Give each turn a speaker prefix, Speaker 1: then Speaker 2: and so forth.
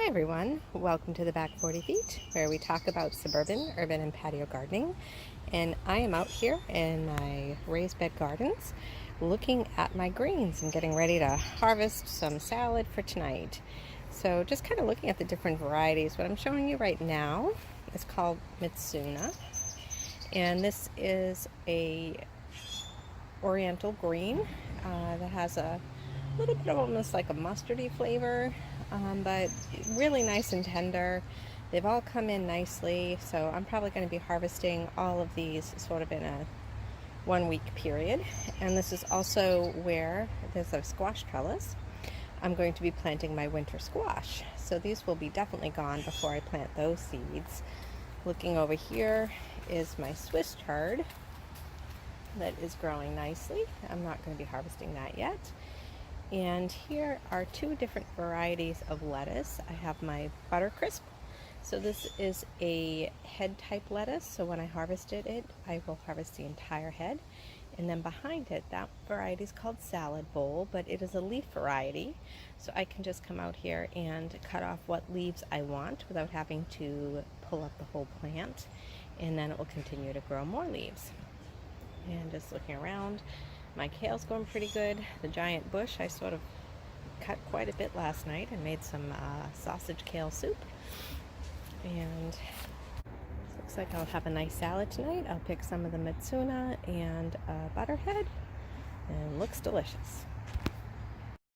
Speaker 1: Hi everyone, welcome to the Back 40 Feet, where we talk about suburban, urban, and patio gardening. And I am out here in my raised bed gardens looking at my greens and getting ready to harvest some salad for tonight. So just kind of looking at the different varieties. What I'm showing you right now is called Mitsuna, and this is a oriental green that has a little bit of almost like a mustardy flavor, but really nice and tender. They've all come in nicely, so I'm probably going to be harvesting all of these sort of in a 1 week period. And this is also where there's a squash trellis. I'm going to be planting my winter squash, so these will be definitely gone before I plant those seeds. Looking over here is my Swiss chard that is growing nicely. I'm not going to be harvesting that yet. And here are two different varieties of lettuce. I have my Buttercrisp. So this is a head type lettuce. So when I harvested it, I will harvest the entire head. And then behind it, that variety is called Salad Bowl, but it is a leaf variety. So I can just come out here and cut off what leaves I want without having to pull up the whole plant. And then it will continue to grow more leaves. And just looking around, my kale's going pretty good. The giant bush, I sort of cut quite a bit last night and made some sausage kale soup. And looks like I'll have a nice salad tonight. I'll pick some of the Mitsuna and Butterhead, and looks delicious.